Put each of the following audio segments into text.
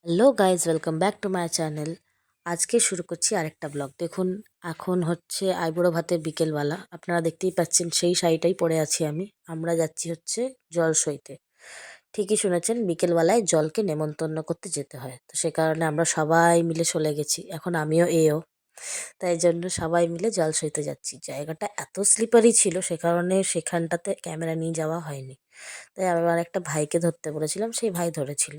Hello guys, welcome back to my channel. আজকে শুরু করছি আরেকটা ব্লগ। দেখুন, এখন হচ্ছে আইবুড়ো ভাতের বিকেলবেলা। আপনারা দেখতেই পাচ্ছেন সেই শাড়িটাই পরে আছি আমি। আমরা যাচ্ছি হচ্ছে জল সইতে। ঠিকই শুনেছেন, বিকেলবেলায় জলকে নেমন্তন্ন করতে যেতে হয়। তো সে কারণে আমরা সবাই মিলে চলে গেছি। এখন আমিও তাই জন্য সবাই মিলে জল সইতে যাচ্ছি। জায়গাটা এত স্লিপারি ছিল, সে কারণে সেখানটাতে ক্যামেরা নিয়ে যাওয়া হয়নি। তাই আমি আমার একটা ভাইকে ধরতে বলেছিলাম, সেই ভাই ধরেছিল।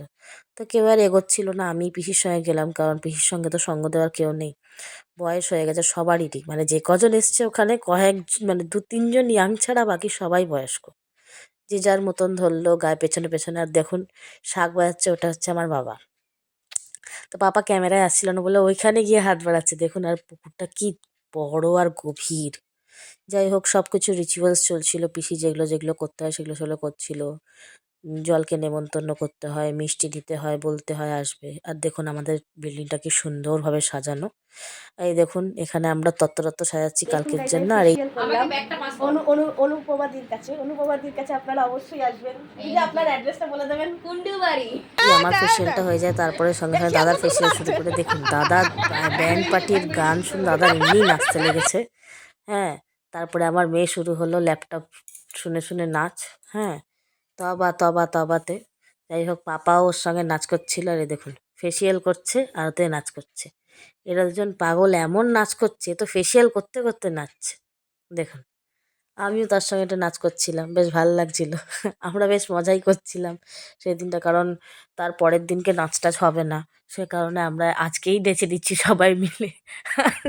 তো কেউ আর এগোচ্ছিল না, আমি পিসির সঙ্গে গেলাম, কারণ পিসির সঙ্গে তো সঙ্গ দেওয়ার কেউ নেই। বয়স হয়ে গেছে সবারই, মানে যে কজন এসছে ওখানে মানে 2-3 জন ইয়াং ছাড়া বাকি সবাই বয়স্ক। যে যার মতন ধরলো গায়ে পেছনে পেছনে। আর দেখুন, শাক বাজাচ্ছে, ওটা হচ্ছে আমার বাবা। তো পাপা ক্যামেরায় আসছিল না বলে ওইখানে গিয়ে হাত বাড়াচ্ছে। দেখুন, আর পুকুরটা কি বড় আর গভীর। যাই হোক, সব কিছু রিচুয়ালস চলছিল। পিসি যেগুলো যেগুলো করতে হয় সেগুলো সেগুলো করছিল। জলকে নেমন্তন্ন করতে হয়, মিষ্টি দিতে হয়, বলতে হয় আসবে। আর দেখুন আমাদের বিল্ডিংটা কি সুন্দরভাবে সাজানো। এই দেখুন, এখানে আমরা তত্ত্ব সাজাচ্ছি দেখুন কালকের গাইস, জন্য। আমি আর এই ফেসিয়াল করলাম অনুপমাদির কাছে আপনারা অবশ্যই আসবেন। দিদি আপনার অ্যাড্রেসটা বলে দেবেন। কুন্ডুবাড়ি। আমার ফেসিয়ালটা হয়ে যায়, তারপরে সঙ্গে সঙ্গে দাদার ফেসিয়াল শুরু করে। দেখুন, দাদা ব্যান্ড পার্টির গান শুনে দাদার এমনি নাচতে লেগেছে। হ্যাঁ, তারপরে আমার মেয়ে শুরু হলো ল্যাপটপ শুনে শুনে নাচ। হ্যাঁ, তবা তবা তবাতে। যাই হোক, পাপাও ওর সঙ্গে নাচ করছিল। আর এই দেখুন, ফেসিয়াল করছে আর ওতে নাচ করছে। এরা দুজন পাগল, এমন নাচ করছে, তো ফেসিয়াল করতে করতে নাচছে। দেখুন, আমিও তার সঙ্গে একটা নাচ করছিলাম, বেশ ভালো লাগছিল। আমরা বেশ মজাই করছিলাম সেই দিনটা, কারণ তার পরের দিনকে নাচ টাচ হবে না। সে কারণে আমরা আজকেই নেচে দিচ্ছি সবাই মিলে। আর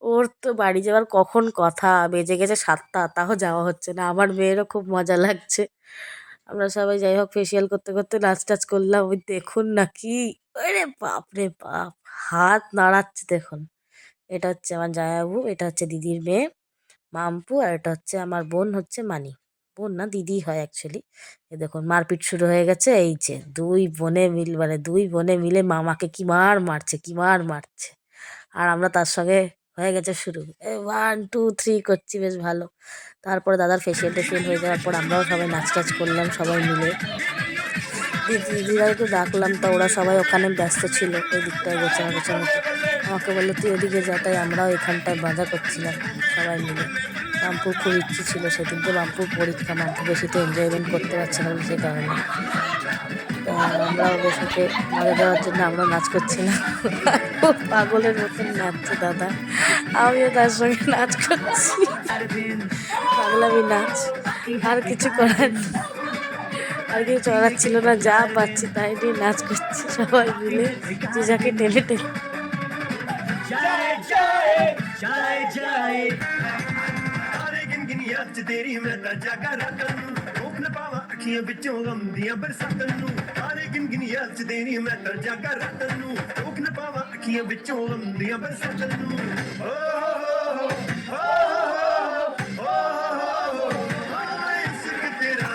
ওর তো বাড়ি যাওয়ার কখন কথা, বেজে গেছে 7টা, তাও যাওয়া হচ্ছে না। আমার মেয়েরও খুব মজা লাগছে। আমরা সবাই যাই হোক ফেসিয়াল করতে করতে নাচ টাচ করলাম। ওই দেখুন না কি, আরে বাপ রে বাপ, হাত নাড়াচ্ছে দেখুন। এটা হচ্ছে আমার জামাইবাবু, এটা হচ্ছে দিদির মেয়ে মাম্পু, আর এটা হচ্ছে আমার বোন হচ্ছে মানি। বোন না, দিদি হয় অ্যাকচুয়ালি। এ দেখুন, মারপিট শুরু হয়ে গেছে। এই যে দুই বোনে মিলে মামাকে কি মারছে। আর আমরা তার সঙ্গে হয়ে গেছে শুরু। 1 2 3 করছি, বেশ ভালো। তারপরে দাদার ফেসিয়াল টেসিয়াল হয়ে যাওয়ার পর আমরাও সবাই নাচ টাচ করলাম সবাই মিলে। দিদিরাকে ডাকলাম, তা ওরা সবাই ওখানে ব্যস্ত ছিল, ওই দিকটায় গোছানোতে। আমাকে বললো তুই ওদিকে যা, তাই আমরাও এখানটায় মজা করছিলাম সবাই মিলে। মাম্পুর খুব ইচ্ছে ছিল সেদিনকে, মাম্পুর পরীক্ষা, মাম্পু বেশি তো এনজয়মেন্ট করতে পারছে না বলে সে কারণে। তা আমরাও বেশ ওকে মজা দেওয়ার জন্য আমরা নাচ করছিলাম। খুব পাগলের মতন নাচছে দাদা, আমিও তার সঙ্গে নাচ করছি। পাগলামি নাচ, আর কিছু করার নেই। আর কিছু চড়ার ছিল না, যা পাচ্ছি তাই নিয়ে নাচ করছি সবাই মিলে, যে যাকে টেনে টেনে। ਤੇਰੀ ਮੈਂ ਤਾਂ ਜਾਗਾ ਰਾਤਾਂ ਨੂੰ ਰੋਕ ਨਾ ਪਾਵਾਂ ਅੱਖੀਆਂ ਵਿੱਚੋਂ ਗਮ ਦੀਆਂ ਬਰਸਾਤਾਂ ਨੂੰ ਸਾਰੇ ਗਿਣਗਿਣੀਆਂ ਚ ਤੇਰੀ ਮੈਂ ਤਾਂ ਜਾਗਾ ਰਾਤਾਂ ਨੂੰ ਰੋਕ ਨਾ ਪਾਵਾਂ ਅੱਖੀਆਂ ਵਿੱਚੋਂ ਗਮ ਦੀਆਂ ਬਰਸਾਤਾਂ ਨੂੰ ਓ ਹੋ ਇਸ਼ਕ ਤੇਰਾ।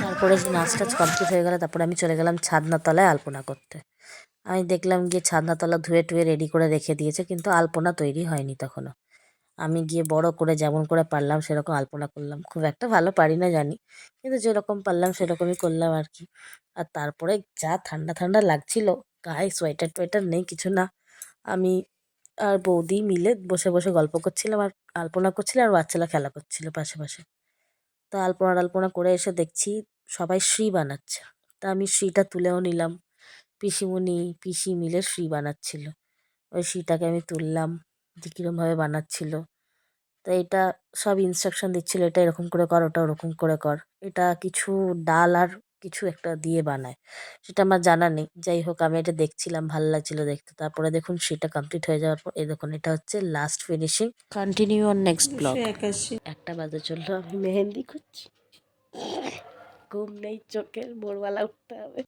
তারপরে যে নাচ টাচ কমপ্লিট হয়ে গেল, তারপরে আমি চলে গেলাম ছাদনাতলায় আলপনা করতে। আমি দেখলাম গিয়ে ছাদনাতলা ধুয়ে টুয়ে রেডি করে রেখে দিয়েছে, কিন্তু আলপনা তৈরি হয়নি তখনও। আমি গিয়ে বড় করে যেমন করে পারলাম সেরকম আলপনা করলাম। খুব একটা ভালো পারি না জানি, কিন্তু যেরকম পারলাম সেরকমই করলাম আর কি। আর তারপরে যা ঠান্ডা ঠান্ডা লাগছিল, গায়ে সোয়েটার টোয়েটার নেই, কিছু না। আমি আর বৌদি মিলে বসে বসে গল্প করছিলাম আর আলপনা করছিলাম, আর বাচ্চারা খেলা করছিল পাশে পাশে। তা আলপনা টালপনা করে এসে দেখছি সবাই শ্রী বানাচ্ছে। তা আমি শ্রীটা তুলেও নিলাম। পিসি মিলে শ্রী বানাচ্ছিল। ওই শ্রীটাকে আমি তুললাম, যে কীরমভাবে বানাচ্ছিল। তো এটা সব ইনস্ট্রাকশন দিচ্ছিল, এটা এরকম করে কর, ওটা ওরকম করে কর। এটা কিছু ডাল আর কিছু একটা দিয়ে বানায়, সেটা আমার জানা নেই। যাই হোক, আমি এটা দেখছিলাম, ভালো লাগছিল দেখতে। তারপরে দেখুন সেটা কমপ্লিট হয়ে যাওয়ার পর এই দেখুন, এটা হচ্ছে last finishing. Continue on next blog. 1টা বাজে চললো, আমি মেহেন্দি করছি। ঘুম নেই চোখের, ভোরবেলা উঠতে হবে।